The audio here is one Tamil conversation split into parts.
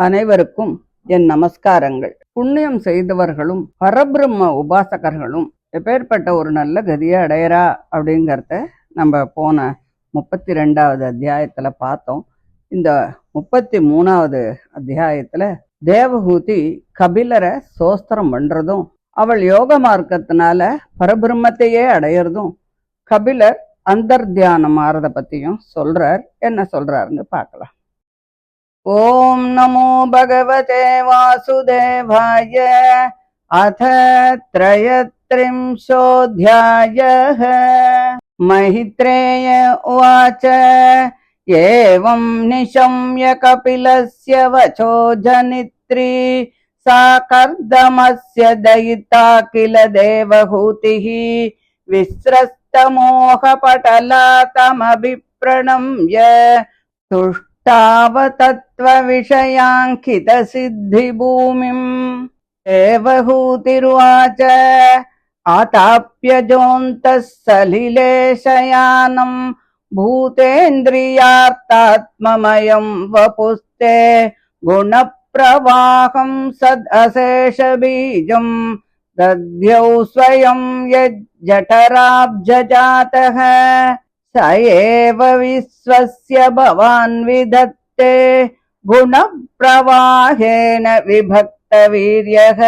அனைவருக்கும் என் நமஸ்காரங்கள். புண்ணியம் செய்தவர்களும் பரபிரம்ம உபாசகர்களும் எப்பேற்பட்ட ஒரு நல்ல கதியை அடையறா அப்படிங்கிறத நம்ம போன 32வது அத்தியாயத்துல பார்த்தோம். இந்த 33வது அத்தியாயத்துல தேவஹூதி கபிலரை சோஸ்திரம் பண்றதும், அவள் யோக மார்க்கத்தினால பரபிரம்மத்தையே அடையிறதும், கபிலர் அந்தர்தியானம் ஆறத பத்தியும் சொல்றார். என்ன சொல்றாருன்னு பார்க்கலாம். ஓம் நமோ பகவதே வாசுதேவாய. அத त्रयत्रिंशोऽध्यायः. मैत्रेय उवाच एवं निशम्य कपिलस्य वचो जनित्री सा कर्दमस्य दयिता किल देवहूतिः विस्रस्तमोहपटला तमभिप्रणम्य तावतत्त्वविषयाङ्कितसिद्धिभूमिम् देवहूतिरुवाच आताप्यजोऽन्तः सलिले शयानम् भूतेन्द्रियार्तात्ममयम् वपुस्ते गुणप्रवाहम् सदशेषबीजम् दध्यौ स्वयं यज्जठराब्जजातः स एव विश्वस्य भवान् विधत्ते गुणप्रवाहेन विभक्तवीर्यः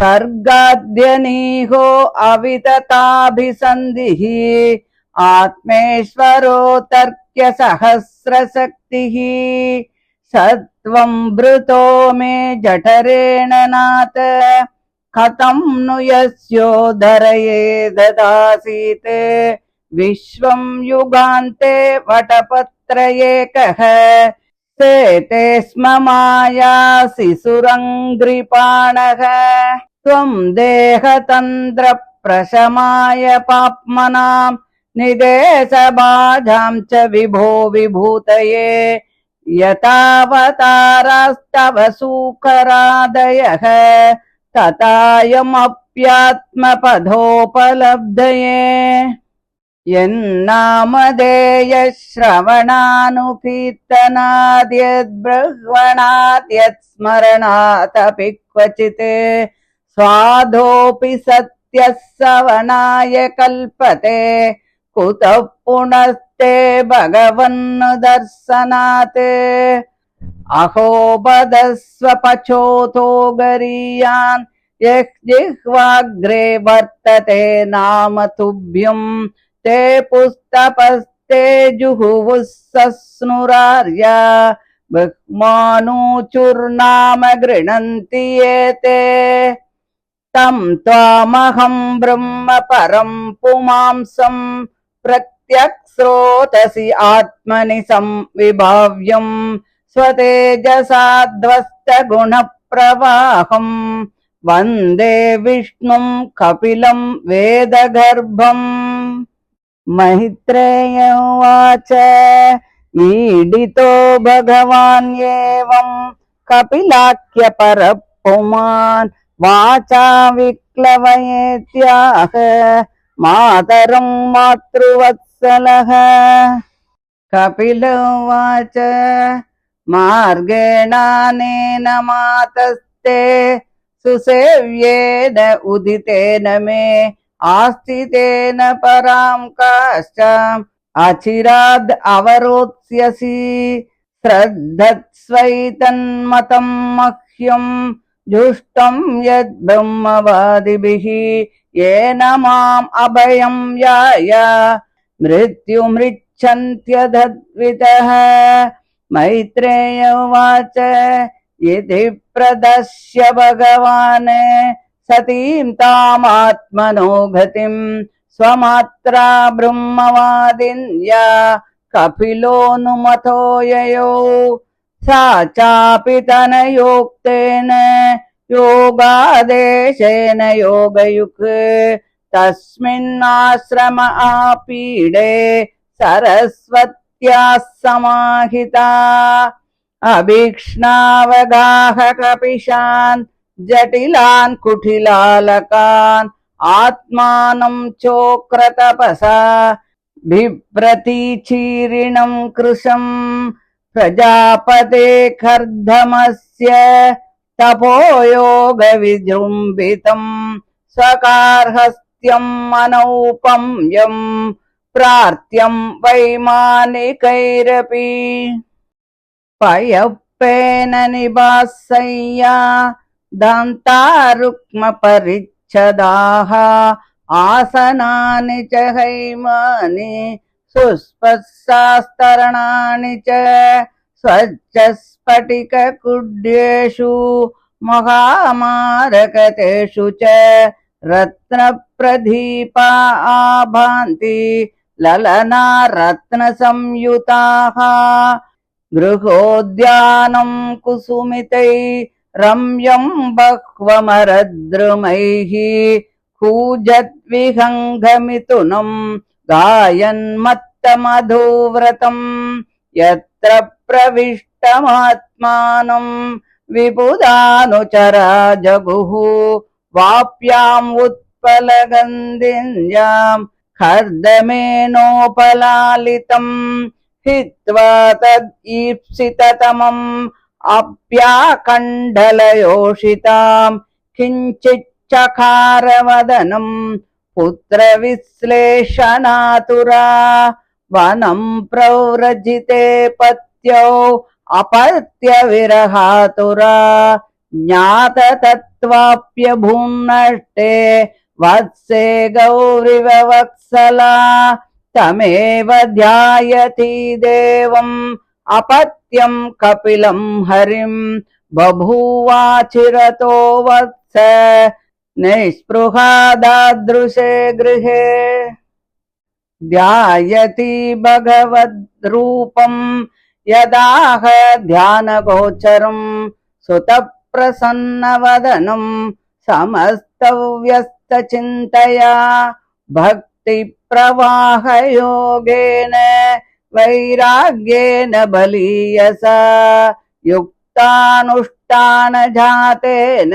सर्गाद्यनीहो अवितताभिसन्धिः आत्मेश्वरो तर्क्यसहस्रशक्तिः सत्वं भृतो मे जठरेण नाथ कथं नु यस्योदरये ददासीत् विश्वं युगान्ते वटपत्रयेकः सेते स्म मायासि सुरङ्घ्रिपाणः त्वं देहतन्द्र प्रशमाय पाप्मनां निदेशबाधां च विभो विभूतये यतावतारास्तव सूकरादयः तथायमप्यात्मपदोपलब्धये यन्नामधेय श्रवणानुकीर्तनाद्यद्ब्रह्मणात् यत्स्मरणादपि क्वचित् स्वादोऽपि सत्यः सवनाय कल्पते कुतः पुनस्ते भगवन्नुदर्शनात् अहो बदस्वपचोतो गरीयान् यः जिह्वाग्रे वर्तते नाम तुभ्यम् ते पुस्तपस्ते जुहुवुः सस्नुरार्या ब्रह्माणुचुर्नाम गृह्णन्ति एते तं त्वामहं ब्रह्म परं पुमांसं प्रत्यक्स्रोतसि आत्मनि संविभाव्यं स्वतेजसाध्वस्तगुणप्रवाहम् वन्दे विष्णुं कपिलं वेदगर्भम्। मैत्रेय उवाच ईडितो भगवान् एवं कपिलाख्य परपुमान् वाचा विक्लवयेत्याह मातरं मातृवत्सलः। कपिल उवाच मार्गेणानेन मातस्ते सुसेव्येन उदितेन मे आस्तितेन परां काष्ठाम् अचिराद् अवरोत्स्यसि श्रद्धत्स्वैतन्मतं मह्यं जुष्टं यद्ब्रह्मवादिभिः येन माम् अभयं याय मृत्युमृच्छन्त्यधद्वितः। मैत्रेय उवाच इति प्रदर्श्य भगवान् सतीं तामात्मनो गतिं स्वमात्रा ब्रह्मवादिन्या कपिलोऽनुमतो ययौ सा चापि तनयोक्तेन योगादेशेन योगयुक् तस्मिन्नाश्रम आपीडे सरस्वत्याः समाहिता अभीक्ष्णावगाह कपिशान् जटिलान् कुटिलालकान् आत्मानं चोक्रतपसा बिभ्रतीचीर्णं कृशं प्रजापते कर्दमस्य तपोयोगविजृम्भितम् स्वकार्हस्त्यम् अनौपम्यम् प्रार्थ्यम् वैमानिकैरपि पयप्पेन निबासय्या दान्तारुक्मपरिच्छदाः आसनानि च हैमानि सुस्पस्सास्तरणानि च स्वच्छस्फटिककुड्येषु महामारकतेषु च रत्नप्रदीपा आभान्ति ललना रत्नसंयुताः गृहोद्यानम् कुसुमितै रम्यम् बह्वमरद्रुमैः कूजद्विहङ्गमिथुनम् गायन्मत्तमधुव्रतम् यत्र प्रविष्टमात्मानम् विबुधानुचरा जगुः वाप्याम् उत्पलगन्धिन्याम् खर्दमेनोपलालितम् हित्वा तदीप्सिततमम् अप्याकण्डलयोषिताम् किञ्चिच्चकारवदनम् पुत्रविश्लेषणातुरा वनम् प्रव्रजिते पत्यौ अपत्यविरहातुरा ज्ञाततत्त्वाप्यभून्नष्टे वत्से गौरिव वत्सला तमेव ध्यायति देवम् अपत्यम् कपिलम् हरिम् बभूवाचिरतो वत्स निःस्पृहादादृशे गृहे ध्यायति भगवद्रूपम् यदाह ध्यानगोचरम् सुतप्रसन्नवदनम् समस्तव्यस्तचिन्तया भक्तिप्रवाहयोगेन वैराग्येन बलीयसा युक्तानुष्ठानजातेन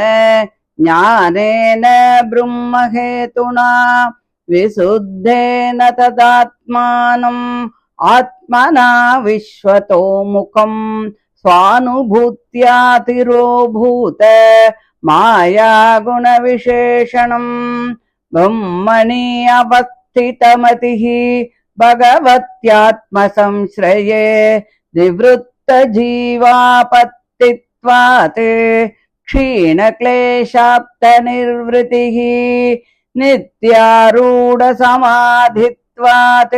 ज्ञानेन ब्रह्महेतुना विशुद्धेन तदात्मानम् आत्मना विश्वतोमुखम् स्वानुभूत्यातिरोभूत मायागुणविशेषणम् ब्रह्मणि अवस्थितमतिः भगवत्यात्मसंश्रये निवृत्तजीवापत्तित्वात् क्षीणक्लेशाप्तनिर्वृतिः नित्यारूढसमाधित्वात्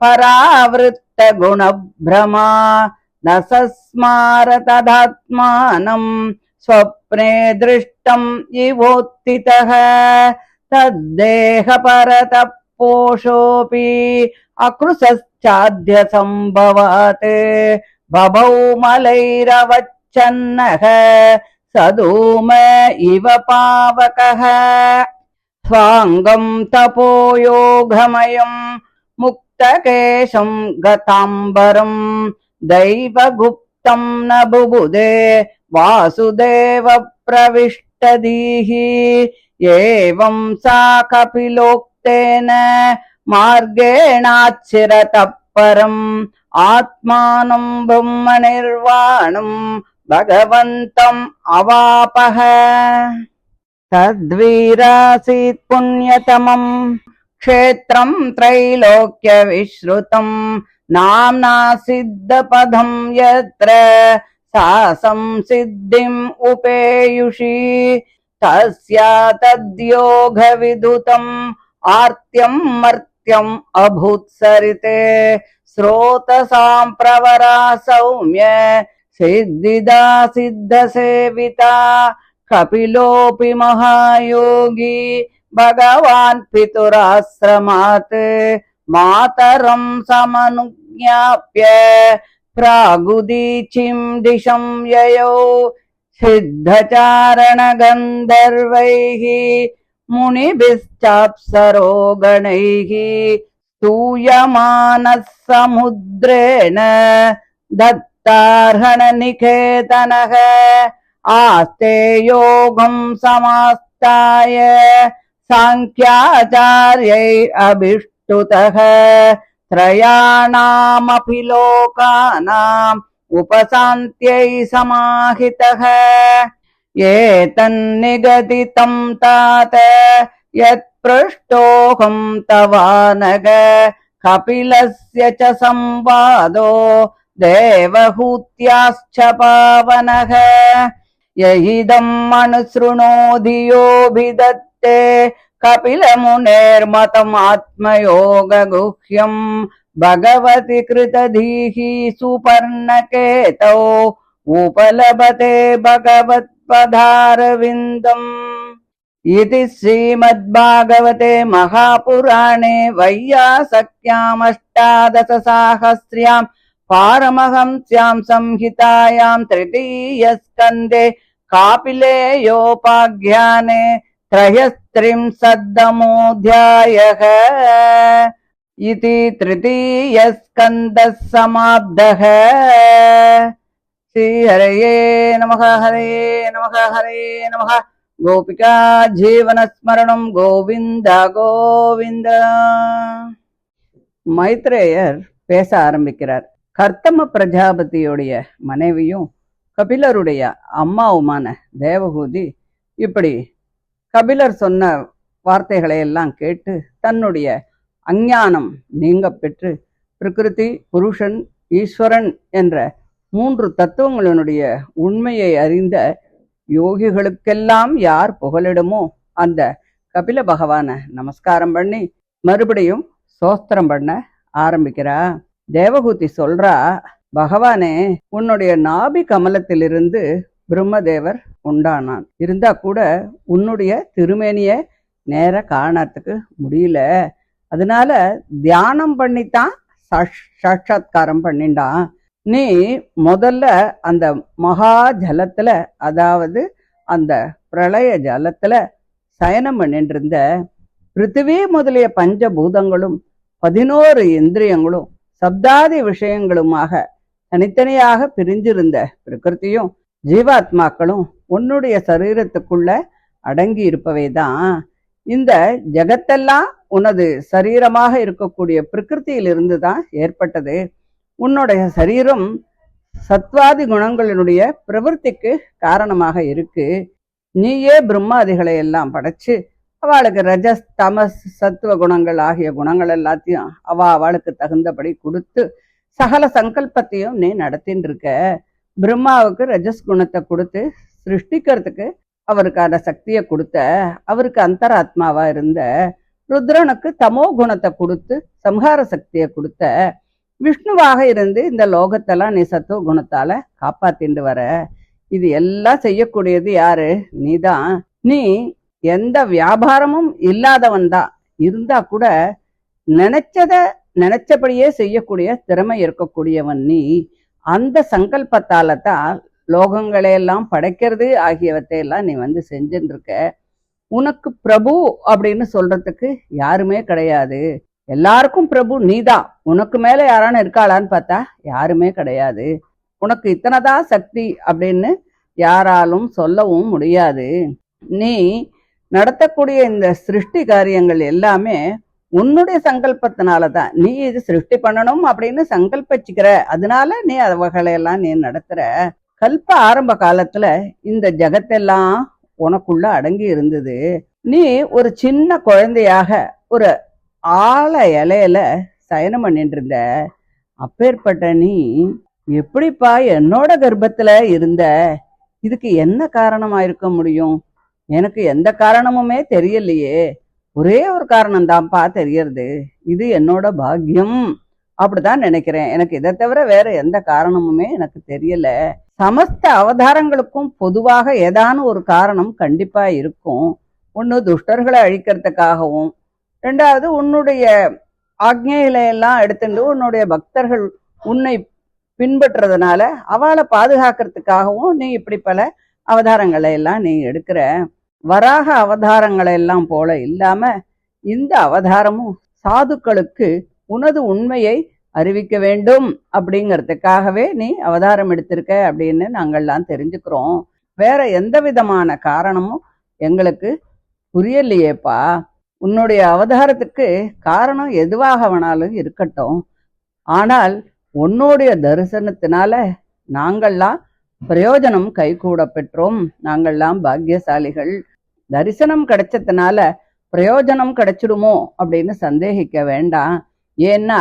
परावृत्तगुणभ्रमा न सस्मार तदात्मानम् स्वप्ने दृष्टम् इवोत्थितः तद्देहपरतः पोषोऽपि अकृशश्चाद्यसम्भवात् बभौ मलैरवच्छन्नः सधूम इव पावकः स्वाङ्गम् तपोयोगमयम् मुक्तकेशम् गताम्बरम् दैवगुप्तम् न बुबुधे वासुदेव प्रविष्टधीः एवं सा कपिलोक्तेन मार्गेणाच्चिरतः परम् आत्मानं ब्रह्मनिर्वाणम् भगवन्तम् अवापः तद्वीरासीत् पुण्यतमम् क्षेत्रम् त्रैलोक्यविश्रुतम् नाम्ना सिद्धपदम् यत्र सा संसिद्धिम् उपेयुषी तस्या तद्योगविदुतम् आर्त्यम् मर्त्यम् अभूत्सरिते स्रोतसाम् प्रवरा सौम्य सिद्धिदा सिद्धसेविता कपिलोऽपि महायोगी भगवान् पितुराश्रमात् मातरम् समनुज्ञाप्य प्रागुदीचिम् दिशं ययौ सिद्धचारणगन्धर्वैः मुनिभिश्चाप्सरो गणैः स्तूयमानः समुद्रेण दत्तार्हणनिकेतनः आस्ते योगं समास्ताय साङ्ख्याचार्यैरभिष्टुतः त्रयाणामपि लोकानां उपशान्त्यै समाहितः एतन्निगदितं तात यत्पृष्टोऽहं तवानग कपिलस्य च संवादो देवहूत्याश्च पावनः यहिदम् अनुसृणोति योऽभिदत्ते कपिलमुनेर्मतमात्मयोगगुह्यम् भगवति कृतधीः सुपर्णकेतौ उपलभते भगवत्पदारविन्दम् इति श्रीमद्भागवते महापुराणे वैयासक्यामष्टादशसाहस्र्यां पारमहंस्यां संहितायां तृतीयस्कन्धे कापिलेयोपाख्याने त्रयस्त्रिंशदमोऽध्यायः इति तृतीयस्कन्धः समाप्तः। श्रीहरये नमः। हरये नमः। हरये नमः। गोपिका जीवनस्मरणं गोविन्द गोविन्द। மைத்ரேயர் பேச ஆரம்பிக்கிறார். கர்த்தம பிரஜாபதியுடைய மனைவியும் கபிலருடைய அம்மாவுமான தேவகூதி இப்படி கபிலர் சொன்ன வார்த்தைகளை எல்லாம் கேட்டு தன்னுடைய அஞ்ஞானம் நீங்க பெற்று பிரகிருதி, புருஷன், ஈஸ்வரன் என்ற 3 தத்துவங்களினுடைய உண்மையை அறிந்த யோகிகளுக்கெல்லாம் யார் புகலிடுமோ அந்த கபில பகவான நமஸ்காரம் பண்ணி மறுபடியும் சோஸ்திரம் பண்ண ஆரம்பிக்கிறா. தேவகூதி சொல்றா, பகவானே, உன்னுடைய நாபி கமலத்திலிருந்து பிரம்மதேவர் உண்டானான். இருந்தா கூட உன்னுடைய திருமேனிய நேர காணறதுக்கு முடியல. அதனால தியானம் பண்ணித்தான் சாட்சாத்காரம் பண்ணிண்டான். நீ முதல்ல அந்த மகா ஜலத்துல, அதாவது அந்த பிரளய ஜலத்துல சயனம் பண்ணிட்டு இருந்த பிருத்திவி முதலிய பஞ்சபூதங்களும் 11 இந்திரியங்களும் சப்தாதி விஷயங்களுமாக தனித்தனியாக பிரிஞ்சிருந்த பிரகிருதியும் ஜீவாத்மாக்களும் உன்னுடைய சரீரத்துக்குள்ள அடங்கி இருப்பவைதான். இந்த ஜகத்தெல்லாம் உனது சரீரமாக இருக்கக்கூடிய பிரகிருதியிலிருந்து தான் ஏற்பட்டது. உன்னுடைய சரீரம் சத்வாதி குணங்களினுடைய பிரவൃத்திக்கு காரணமாக இருக்கு. நீயே பிரம்மாதிகளை எல்லாம் படைச்சு அவளுக்கு ரஜஸ், தமஸ், சத்துவ குணங்கள் ஆகிய குணங்கள் எல்லாத்தையும் அவளுக்கு தகுந்தபடி கொடுத்து சகல சங்கல்பத்தையும் நீ நடத்தின்னு இருக்க. பிரம்மாவுக்கு ரஜஸ் குணத்தை கொடுத்து சிருஷ்டிக்கிறதுக்கு அவருக்கான சக்தியை கொடுத்த, அவருக்கு அந்தராத்மாவா இருந்த. ருத்ரனுக்கு தமோ குணத்தை கொடுத்து சம்ஹார சக்தியை கொடுத்த. விஷ்ணுவாக இருந்து இந்த லோகத்தெல்லாம் நீ சத்துவ குணத்தால காப்பாத்திண்டு வர. இது எல்லாம் செய்யக்கூடியது யாரு? நீதான். நீ எந்த வியாபாரமும் இல்லாதவன் தான். இருந்தா கூட நினைச்சபடியே செய்யக்கூடிய திறமை இருக்கக்கூடியவன் நீ. அந்த சங்கல்பத்தால தான் லோகங்களையெல்லாம் படைக்கிறது ஆகியவற்றையெல்லாம் நீ செஞ்சுட்டு இருக்க. உனக்கு பிரபு அப்படின்னு சொல்றதுக்கு யாருமே கிடையாது. எல்லாருக்கும் பிரபு நீதான். உனக்கு மேல யாரான இருக்காளான்னு பார்த்தா யாருமே கிடையாது. உனக்கு இத்தனைதான் சக்தி அப்படின்னு யாராலும் சொல்லவும் முடியாது. நீ நடத்தக்கூடிய இந்த சிருஷ்டி காரியங்கள் எல்லாமே உன்னுடைய சங்கல்பத்தினாலதான். நீ இது சிருஷ்டி பண்ணணும் அப்படின்னு சங்கல்பிச்சுக்கிற. அதனால நீ அவகளையெல்லாம் நீ நடத்துற. கல்ப ஆரம்ப காலத்துல இந்த ஜகத்தெல்லாம் உனக்குள்ள அடங்கி இருந்தது. நீ ஒரு சின்ன குழந்தையாக ஒரு ஆழ இலையில சயனம் பண்ணிட்டு இருந்த. அப்பேற்பட்ட நீ எப்படிப்பா என்னோட கர்ப்பத்துல இருந்த? இதுக்கு என்ன காரணமா இருக்க முடியும்? எனக்கு எந்த காரணமுமே தெரியலையே. ஒரே ஒரு காரணம் தான்ப்பா தெரியறது. இது என்னோட பாக்கியம் அப்படிதான் நினைக்கிறேன். எனக்கு இதை தவிர வேற எந்த காரணமுமே எனக்கு தெரியல. சமஸ்த அவதாரங்களுக்கும் பொதுவாக ஏதான ஒரு காரணம் கண்டிப்பா இருக்கும். ஒண்ணு துஷ்டர்களை அழிக்கிறதுக்காகவும், 2வது உன்னுடைய ஆக்ஞைகளை எல்லாம் எடுத்துட்டு உன்னுடைய பக்தர்கள் உன்னை பின்பற்றுறதுனால அவளை பாதுகாக்கிறதுக்காகவும் நீ இப்படி பல அவதாரங்களை எல்லாம் நீ எடுக்கிற. வராக அவதாரங்களை எல்லாம் போல இல்லாம இந்த அவதாரமும் சாதுக்களுக்கு உனது உண்மையை அறிவிக்க வேண்டும் அப்படிங்கிறதுக்காகவே நீ அவதாரம் எடுத்திருக்க அப்படின்னு நாங்கள்லாம் தெரிஞ்சுக்கிறோம். வேற எந்த விதமான காரணமும் எங்களுக்கு புரியலையேப்பா. உன்னுடைய அவதாரத்துக்கு காரணம் எதுவாக வேணாலும் இருக்கட்டும். ஆனால் உன்னுடைய தரிசனத்தினால நாங்கள்லாம் பிரயோஜனம் கைகூட பெற்றோம், நாங்கள்லாம் பாக்கியசாலிகள். தரிசனம் கிடைச்சதுனால பிரயோஜனம் கிடைச்சிடுமோ அப்படின்னு சந்தேகிக்க வேண்டாம். ஏன்னா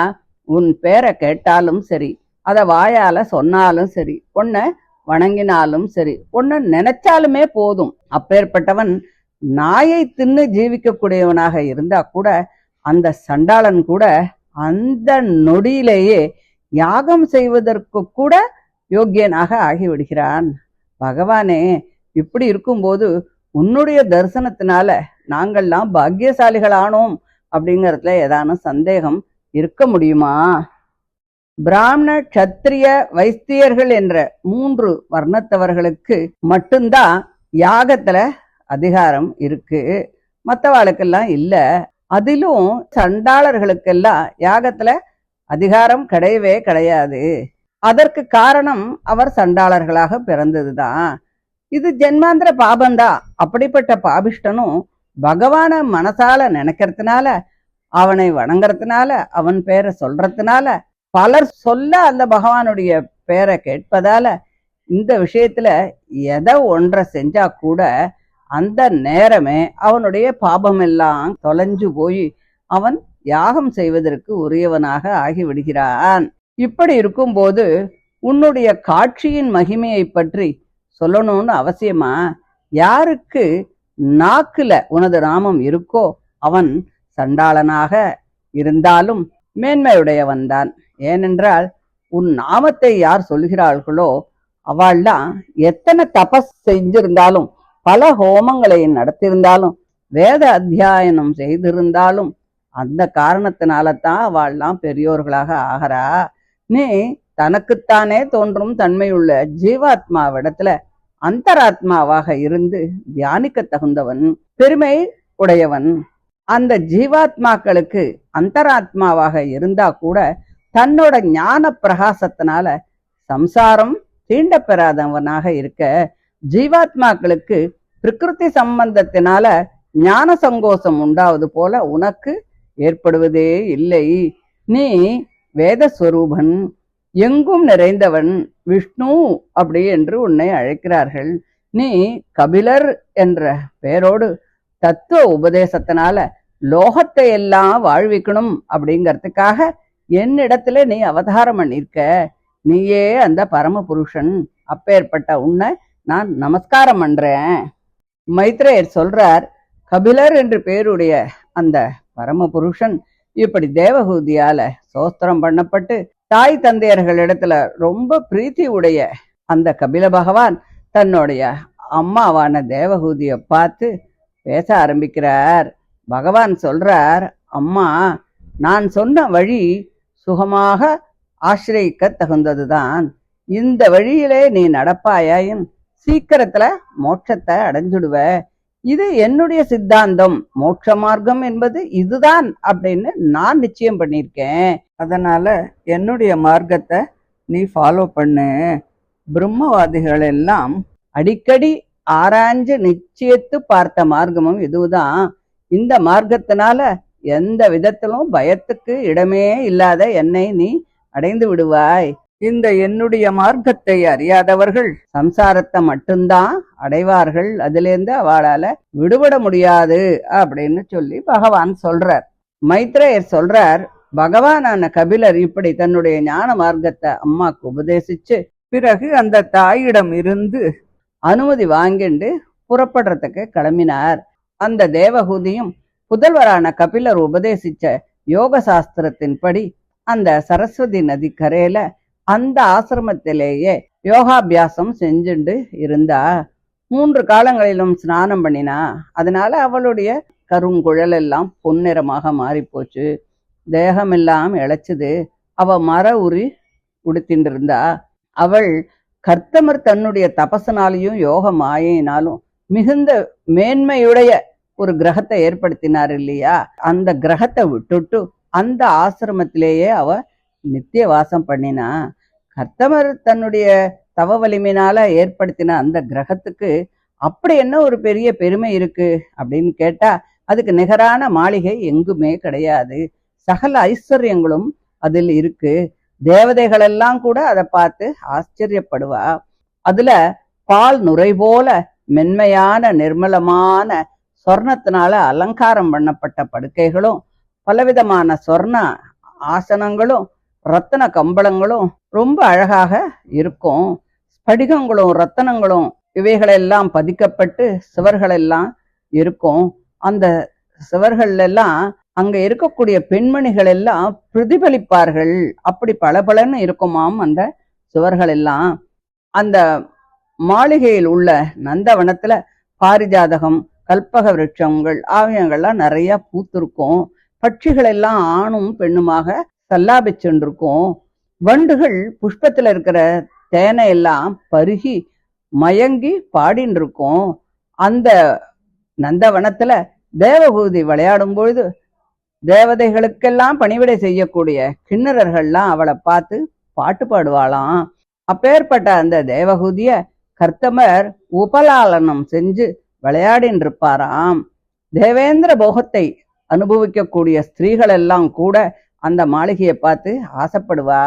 உன் பேரை கேட்டாலும் சரி, அதை வாயால சொன்னாலும் சரி, உன்னை வணங்கினாலும் சரி, உன்னை நினைச்சாலுமே போதும். அப்பேற்பட்டவன் நாயை தின்னு ஜீவிக்கக்கூடியவனாக இருந்தா கூட அந்த சண்டாளன் கூட அந்த நொடியிலேயே யாகம் செய்வதற்கு கூட யோக்கியனாக ஆகிவிடுகிறான். பகவானே, இப்படி இருக்கும்போது உன்னுடைய தரிசனத்தினால நாங்கள்லாம் பாக்கியசாலிகளானோம் அப்படிங்கறதுல ஏதான சந்தேகம் இருக்க முடியுமா? பிராமண, க்ஷத்திரிய, வைஸ்தியர்கள் என்ற 3 வர்ணத்தவர்களுக்கு மட்டும்தான் யாகத்துல அதிகாரம் இருக்கு, மற்றவாளுக்கெல்லாம் இல்ல. அதிலும் சண்டாளர்களுக்கெல்லாம் யாகத்துல அதிகாரம் கிடையவே கிடையாது. அதற்கு காரணம் அவர் சண்டாளர்களாக பிறந்ததுதான். இது ஜென்மாந்திர பாபந்தான். அப்படிப்பட்ட பாபிஷ்டனும் பகவான மனசால நினைக்கிறதுனால, அவனை வணங்குறதுனால, அவன் பேரை சொல்றதுனால, பலர் சொல்ல அந்த பகவானுடைய பேரை கேட்பதால இந்த விஷயத்துல எதை ஒன்றை செஞ்சா கூட அந்த நேரமே அவனுடைய பாபம் எல்லாம் தொலைஞ்சு போய் அவன் யாகம் செய்வதற்கு உரியவனாக ஆகிவிடுகிறான். இப்படி இருக்கும்போது உன்னுடைய காட்சியின் மகிமையை பற்றி சொல்லணும்னு அவசியமா? யாருக்கு நாக்குல உனது நாமம் இருக்கோ அவன் சண்டாளனாக இருந்தாலும் மேன்மையுடையவன் தான். ஏனென்றால் உன் நாமத்தை யார் சொல்கிறார்களோ அவள்லாம் எத்தனை தபஸ் செஞ்சிருந்தாலும், பல ஹோமங்களை நடத்தியிருந்தாலும், வேத அத்தியாயனம் செய்திருந்தாலும் அந்த காரணத்தினால தான் அவள்லாம் பெரியோர்களாக ஆகிறா. நீ தனக்குத்தானே தோன்றும் தன்மையுள்ள ஜீவாத்மாவிடத்துல அந்தராத்மாவாக இருந்து தியானிக்க தகுந்தவன், பெருமை உடையவன். அந்த ஜீவாத்மாக்களுக்கு அந்தராத்மாவாக இருந்தா கூட தன்னோட ஞான பிரகாசத்தினால சம்சாரம் தீண்ட பெறாதவனாக இருக்க, ஜீவாத்மாக்களுக்கு பிரகிருதி சம்பந்தத்தினால ஞான சங்கோஷம் உண்டாவது போல உனக்கு ஏற்படுவதே இல்லை. நீ வேதஸ்வரூபன், எங்கும் நிறைந்தவன், விஷ்ணு அப்படி என்று உன்னை அழைக்கிறார்கள். நீ கபிலர் என்ற பெயரோடு தத்துவ உபதேசத்தினால லோகத்தை எல்லாம் வாழ்விக்கணும் அப்படிங்கிறதுக்காக என்னிடத்துல நீ அவதாரம் பண்ணிருக்க. நீயே அந்த பரமபுருஷன். அப்பேற்பட்ட உன்னை நான் நமஸ்காரம் பண்றேன். மைத்ரேயர் சொல்றார், கபிலர் என்று பேருடைய அந்த பரமபுருஷன் இப்படி தேவகூதியால சோஸ்திரம் பண்ணப்பட்டு தாய் தந்தையர்களிடத்துல ரொம்ப பிரீத்தி உடைய அந்த கபில பகவான் தன்னுடைய அம்மாவான தேவகூதியை பார்த்து பேச ஆரம்பிக்கிறார். பகவான் சொல்றார், அம்மா, நான் சொன்ன வழி சுகமாக ஆசிரியிக்க தகுந்ததுதான். இந்த வழியிலே நீ நடப்பாயின் சீக்கிரத்துல மோட்சத்தை அடைஞ்சுடுவ. இது என்னுடைய சித்தாந்தம். மோட்ச மார்க்கம் என்பது இதுதான் அப்படின்னு நான் நிச்சயம் பண்ணியிருக்கேன். அதனால என்னுடைய மார்க்கத்தை நீ ஃபாலோ பண்ணு. பிரம்மவாதிகள் எல்லாம் அடிக்கடி ஆராய்ஞ்சு நிச்சயித்து பார்த்த மார்க்கமும் இதுதான். இந்த மார்க்கத்தினால எந்த விதத்திலும் பயத்துக்கு இடமே இல்லாத என்னை நீ அடைந்து விடுவாய். இந்த என்னுடைய மார்க்கத்தை அறியாதவர்கள் சம்சாரத்தை மட்டும்தான் அடைவார்கள், அதிலேருந்து அவளால விடுபட முடியாது அப்படின்னு சொல்லி பகவான் சொல்றார். மைத்ரேயர் சொல்றார், பகவானான கபிலர் இப்படி தன்னுடைய ஞான மார்க்கத்தை அம்மாக்கு உபதேசிச்சு பிறகு அந்த தாயிடம் இருந்து அனுமதி வாங்கிண்டு புறப்படுறதுக்கு கிளம்பினார். அந்த தேவகூதியும் புதல்வரான கபிலர் உபதேசிச்ச யோக சாஸ்திரத்தின்படி அந்த சரஸ்வதி நதி கரையில அந்த ஆசிரமத்திலேயே யோகாபியாசம் செஞ்சுண்டு இருந்தா. 3 காலங்களிலும் ஸ்நானம் பண்ணினா. அதனால அவளுடைய கருங்குழல் எல்லாம் பொன்னிறமாக மாறி போச்சு. தேகமெல்லாம் இழைச்சுது. அவ மர உரி உடுத்தின்னு இருந்தா. அவள் கர்த்தமர் தன்னுடைய தபசனாலையும் யோக மாயினாலும் மிகுந்த மேன்மையுடைய ஒரு கிரகத்தை ஏற்படுத்தினார் இல்லையா? அந்த கிரகத்தை விட்டுட்டு அந்த ஆசிரமத்திலேயே அவ நித்திய வாசம் பண்ணினா. கர்த்தமர் தன்னுடைய தவ வலிமையினால ஏற்படுத்தின அந்த கிரகத்துக்கு அப்படி என்ன ஒரு பெரிய பெருமை இருக்கு அப்படின்னு கேட்டா, அதுக்கு நிகரான மாளிகை எங்குமே கிடையாது. சகல ஐஸ்வர்யங்களும் அதில் இருக்கு. தேவதைகள் எல்லாம் கூட அதை பார்த்து ஆச்சரியப்படுவா. அதுல பால் நுரை போல மென்மையான நிர்மலமான சொர்ணத்தினால அலங்காரம் பண்ணப்பட்ட படுக்கைகளும், பலவிதமான சொர்ண ஆசனங்களும், ரத்தன கம்பளங்களும் ரொம்ப அழகாக இருக்கும். ஸ்படிகங்களும் ரத்தனங்களும் இவைகளெல்லாம் பதிக்கப்பட்டு சுவர்கள் எல்லாம் இருக்கும். அந்த சுவர்கள் எல்லாம் அங்க இருக்கக்கூடிய பெண்மணிகள் எல்லாம் பிரதிபலிப்பார்கள். அப்படி பளபளன்னு இருக்குமாம் அந்த சுவர்கள் எல்லாம். அந்த மாளிகையில் உள்ள நந்தவனத்துல பாரிஜாதகம், கல்பக விருட்சங்கள் ஆகியங்கள்லாம் நிறைய பூத்திருக்கும். பட்சிகள் எல்லாம் ஆணும் பெண்ணுமாக சல்லாபிச்சுருக்கும். வண்டுகள் புஷ்பத்துல இருக்கிற தேனை எல்லாம் பருகி மயங்கி பாடின்னு இருக்கும். அந்த நந்தவனத்துல தேவகூதி விளையாடும் பொழுது தேவதைகளுக்கெல்லாம் பணிவிடை செய்யக்கூடிய கிண்ணறர்கள்லாம் அவளை பார்த்து பாட்டு பாடுவாளாம். அப்பேற்பட்ட அந்த தேவகூதிய கர்த்தமர் உபலாலனம் செஞ்சு விளையாடின்னு இருப்பாராம். தேவேந்திர போகத்தை அனுபவிக்கக்கூடிய ஸ்திரீகள் எல்லாம் கூட அந்த மாளிகையை பார்த்து ஆசைப்படுவா.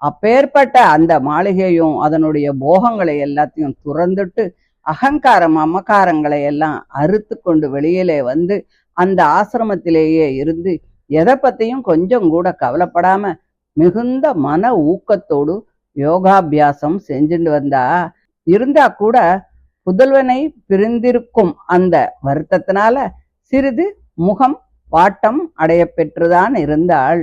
அப்பேற்பட்ட அந்த மாளிகையும் அதனுடைய போகங்களை எல்லாத்தையும் துறந்துட்டு அகங்காரம் அமகாரங்களை எல்லாம் அறுத்து கொண்டு வெளியிலே வந்து அந்த ஆசிரமத்திலேயே இருந்து எதை பத்தியும் கொஞ்சம் கூட கவலைப்படாம மிகுந்த மன ஊக்கத்தோடு யோகாபியாசம் செஞ்சுட்டு வந்தா. இருந்தா கூட புதல்வனை பிரிந்திருக்கும் அந்த வருத்தத்தினால சிறிது முகம் வாட்டம் அடைய பெற்றுதான் இருந்தாள்.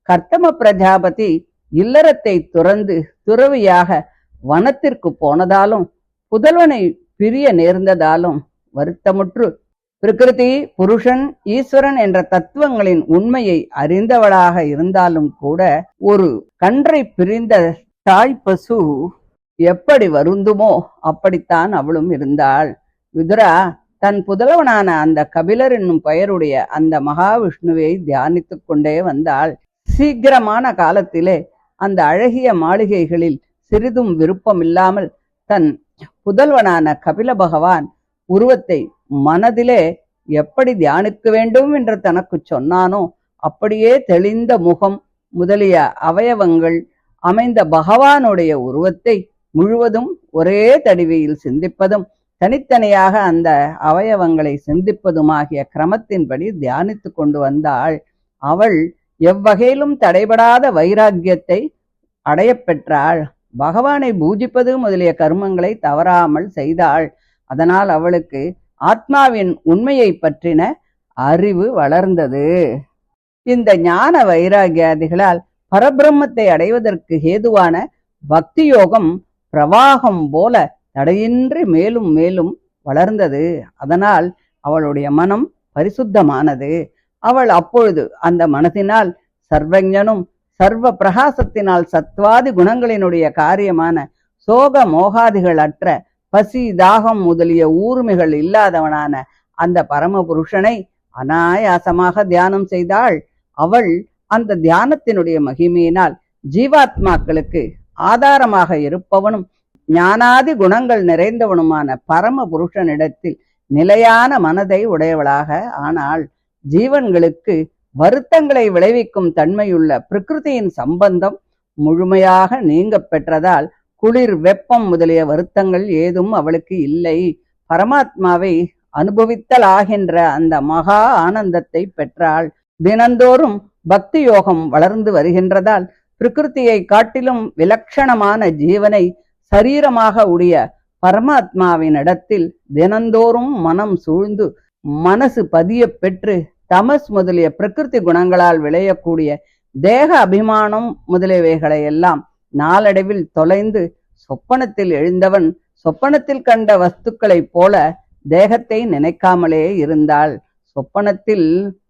கர்த்தம பிரஜாபதி இல்லறத்தை துறந்து துறவியாக வனத்திற்கு போனதாலும் புதல்வனை பிரிய நேர்ந்ததாலும் வருத்தமுற்று பிரகிருதி, புருஷன், ஈஸ்வரன் என்ற தத்துவங்களின் உண்மையை அறிந்தவளாக இருந்தாலும் கூட ஒரு கன்றை பிரிந்த தாய் பசு எப்படி வருந்துமோ அப்படித்தான் அவளும் இருந்தாள். விதுரா தன் புதல்வனான அந்த கபிலர் என்னும் பெயருடைய அந்த மகாவிஷ்ணுவை தியானித்து கொண்டே வந்தாள். சீக்கிரமான காலத்திலே அந்த அழகிய மாளிகைகளில் சிறிதும் விருப்பமில்லாமல் தன் புதல்வனான கபில பகவான் உருவத்தை மனதிலே எப்படி தியானிக்க வேண்டும் என்று தனக்கு சொன்னானோ அப்படியே தெளிந்த முகம் முதலிய அவயவங்கள் அமைந்த பகவானுடைய உருவத்தை முழுவதும் ஒரே தடிவையில் சிந்திப்பதும் தனித்தனியாக அந்த அவயவங்களை சிந்திப்பதுமாகிய கிரமத்தின்படி தியானித்து கொண்டு வந்தாள். அவள் எவ்வகையிலும் தடைபடாத வைராக்கியத்தை அடைய பெற்றாள். பகவானை பூஜிப்பது முதலிய கர்மங்களை தவறாமல் செய்தாள். அதனால் அவளுக்கு ஆத்மாவின் உண்மையை பற்றின அறிவு வளர்ந்தது. இந்த ஞான வைராகியாதிகளால் பரபிரம்மத்தை அடைவதற்கு ஏதுவான பக்தி யோகம் பிரவாகம் போல தடையின்றி மேலும் மேலும் வளர்ந்தது. அதனால் அவளுடைய மனம் பரிசுத்தமானது. அவள் அப்பொழுது அந்த மனதினால் சர்வஞனும் சர்வ பிரகாசத்தினால் சத்வாதி குணங்களினுடைய காரியமான சோக மோகாதிகள் அற்ற பசி தாகம் முதலிய ஊர்மைகள் இல்லாதவனான அந்த பரமபுருஷனை அனாயாசமாக தியானம் செய்தாள். அவள் அந்த தியானத்தினுடைய மகிமையினால் ஜீவாத்மாக்களுக்கு ஆதாரமாக இருப்பவனும் ஞானாதி குணங்கள் நிறைந்தவனுமான பரம புருஷனிடத்தில் நிலையான மனதை உடையவளாக ஆனாள். ஜீவன்களுக்கு வருத்தங்களை விளைவிக்கும் தன்மையுள்ள பிரகிருதியின் சம்பந்தம் முழுமையாக நீங்க பெற்றதால் குளிர், வெப்பம் முதலிய வருத்தங்கள் ஏதும் அவளுக்கு இல்லை. பரமாத்மாவை அனுபவித்தலாகின்ற அந்த மகா ஆனந்தத்தை பெற்றாள். தினந்தோறும் பக்தி யோகம் வளர்ந்து வருகின்றதால் பிரகிருதியை காட்டிலும் விலட்சணமான ஜீவனை சரீரமாக உடைய பரமாத்மாவின் இடத்தில் தினந்தோறும் மனம் சூழ்ந்து மனசு பதிய பெற்று தமஸ் முதலிய பிரகிருதி குணங்களால் விளையக்கூடிய தேக அபிமானம் முதலியவைகளை எல்லாம் நாளடைவில் தொலைந்து சொப்பனத்தில் எழுந்தவன் சொப்பனத்தில் கண்ட வஸ்துக்களைப் போல தேகத்தை நினைக்காமலே இருந்தாள். சொப்பனத்தில்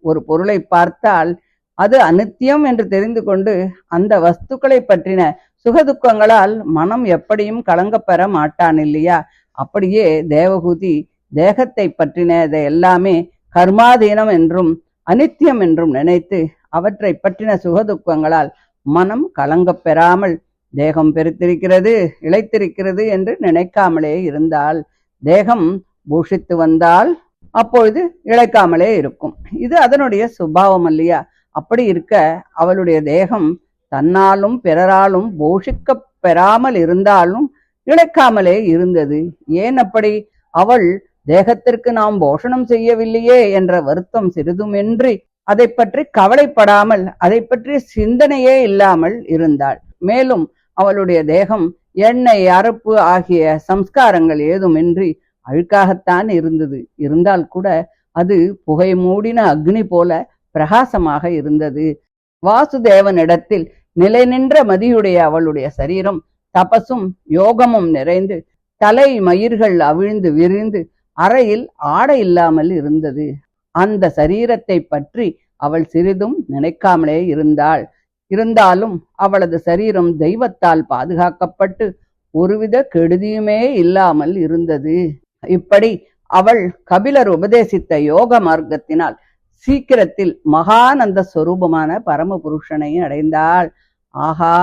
ஒரு பொருளை பார்த்தால் அது அனித்தியம் என்று தெரிந்து கொண்டு அந்த வஸ்துக்களை பற்றின சுகதுக்கங்களால் மனம் எப்படியும் கலங்கப்பெற மாட்டான் இல்லையா? அப்படியே தேவகூதி தேகத்தை பற்றினதை எல்லாமே கர்மாதீனம் என்றும் அனித்தியம் என்றும் நினைத்து அவற்றை பற்றின சுகதுக்கங்களால் மனம் கலங்கப் பெறாமல் தேகம் பெருத்திருக்கிறது, இழைத்திருக்கிறது என்று நினைக்காமலே இருந்தால் தேகம் பூஷித்து வந்தால் அப்பொழுது இழைக்காமலே இருக்கும். இது அதனுடைய சுபாவம் இல்லையா? அப்படி இருக்க அவளுடைய தேகம் தன்னாலும் பிறராலும் போஷிக்க பெறாமல் இருந்தாலும் இழைக்காமலே இருந்தது. ஏன் அப்படி? அவள் தேகத்திற்கு நாம் போஷணம் செய்யவில்லையே என்ற வருத்தம் சிறிதுமின்றி அதை பற்றி கவலைப்படாமல் அதை பற்றி சிந்தனையே இல்லாமல் இருந்தாள். மேலும் அவளுடைய தேகம் எண்ணெய் அரப்பு ஆகிய சம்ஸ்காரங்கள் ஏதுமின்றி அழுக்காகத்தான் இருந்தது. இருந்தால் கூட அது புகை மூடின அக்னி போல பிரகாசமாக இருந்தது. வாசுதேவனிடத்தில் நிலை நின்ற மதியுடைய அவளுடைய சரீரம் தபசும் யோகமும் நிறைந்து தலை மயிர்கள் அவிழ்ந்து விரிந்து அறையில் ஆடை இல்லாமல் இருந்தது. அந்த சரீரத்தை பற்றி அவள் சிறிதும் நினைக்காமலே இருந்தாள். இருந்தாலும் அவளது சரீரம் தெய்வத்தால் பாதுகாக்கப்பட்டு ஒருவித கெடுதியுமே இல்லாமல் இருந்தது. இப்படி அவள் கபிலர் உபதேசித்த யோக மார்க்கத்தினால் சீக்கிரத்தில் மகானந்த ஸ்வரூபமான பரமபுருஷனை அடைந்தாள். ஆஹா,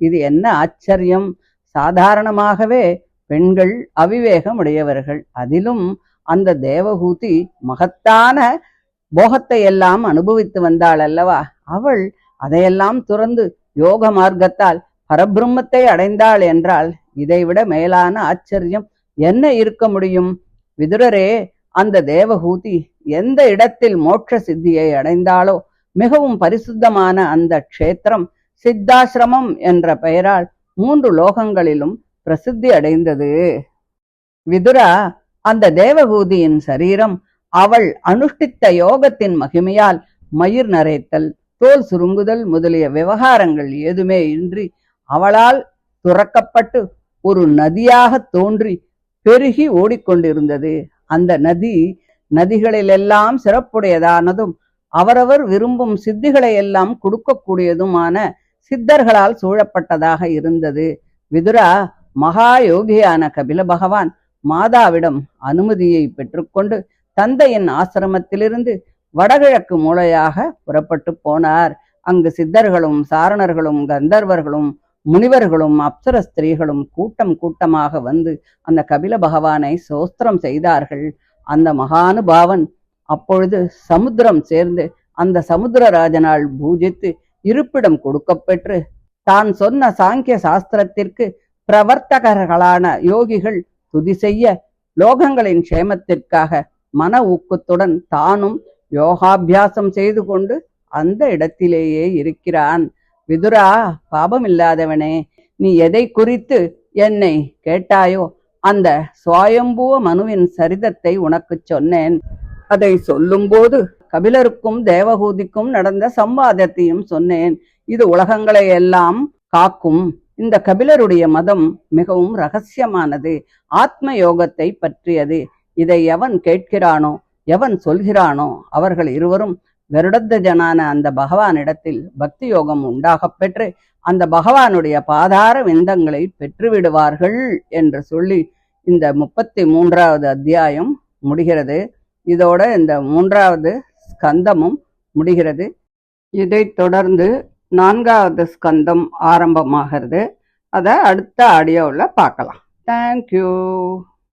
இது என்ன ஆச்சரியம்! சாதாரணமாகவே பெண்கள் அவிவேகம் உடையவர்கள். அதிலும் அந்த தேவகூதி மகத்தான போகத்தை எல்லாம் அனுபவித்து வந்தாள் அல்லவா? அவள் அதையெல்லாம் துறந்து யோக மார்க்கத்தால் பரபிரம்மத்தை அடைந்தாள் என்றால் இதைவிட மேலான ஆச்சரியம் என்ன இருக்க முடியும்? விதுரரே, அந்த தேவகூதி எந்த இடத்தில் மோட்ச சித்தியை அடைந்தாளோ மிகவும் பரிசுத்தமான அந்த க்ஷேத்திரம் சித்தாசிரமம் என்ற பெயரால் 3 லோகங்களிலும் பிரசித்தி அடைந்தது. விதுரா, அந்த தேவகூதியின் சரீரம் அவள் அனுஷ்டித்த யோகத்தின் மகிமையால் மயிர் நரைத்தல், தோல் சுருங்குதல் முதலிய விவகாரங்கள் ஏதுமே இன்றி அவளால் துறக்கப்பட்டு ஒரு நதியாக தோன்றி பெருகி ஓடிக்கொண்டிருந்தது. அந்த நதி நதிகளிலெல்லாம் சிறப்புடையதானதும் அவரவர் விரும்பும் சித்திகளை எல்லாம் கொடுக்கக்கூடியதுமான சித்தர்களால் சூழப்பட்டதாக இருந்தது. விதுரா, மகா யோகியான கபில பகவான் மாதாவிடம் அனுமதியை பெற்றுக்கொண்டு தந்தையின் ஆசிரமத்திலிருந்து வடகிழக்கு மூலையாக புறப்பட்டு போனார். அங்கு சித்தர்களும் சாரணர்களும் கந்தர்வர்களும் முனிவர்களும் அப்சர ஸ்திரீகளும் கூட்டம் கூட்டமாக வந்து அந்த கபில பகவானை சோஸ்திரம் செய்தார்கள். அந்த மகானுபாவன் அப்பொழுது சமுத்திரம் சேர்ந்து அந்த சமுத்திரராஜனால் பூஜித்து இருப்பிடம் கொடுக்கப்பெற்று தான் சொன்ன சாங்கிய சாஸ்திரத்திற்கு பிரவர்த்தகர்களான யோகிகள் துதி செய்ய லோகங்களின் க்ஷேமத்திற்காக மன ஊக்கத்துடன் தானும் யோகாபியாசம் செய்து கொண்டு அந்த இடத்திலேயே இருக்கிறான். விதுரா, பாபமில்லாதவனே, நீ எதை குறித்து என்னை கேட்டாயோ அந்த சுவாயம்புவ மனுவின் சரிதத்தை உனக்கு சொன்னேன். அதை சொல்லும்போது கபிலருக்கும் தேவகூதிக்கும் நடந்த சம்வாதத்தையும் சொன்னேன். இது உலகங்களை எல்லாம் காக்கும். இந்த கபிலருடைய மதம் மிகவும் ரகசியமானது, ஆத்ம யோகத்தை பற்றியது. இதை எவன் கேட்கிறானோ எவன் சொல்கிறானோ அவர்கள் இருவரும் வருடத்தஜனான அந்த பகவானிடத்தில் பக்தி யோகம் உண்டாகப் பெற்று அந்த பகவானுடைய பாதார விந்தங்களை பெற்றுவிடுவார்கள் என்று சொல்லி இந்த 33வது அத்தியாயம் முடிகிறது. இதோட இந்த 3வது ஸ்கந்தமும் முடிகிறது. இதைத் தொடர்ந்து 4வது ஸ்கந்தம் ஆரம்பமாகிறது. அதை அடுத்த ஆடியோவில் பார்க்கலாம். தேங்க்யூ.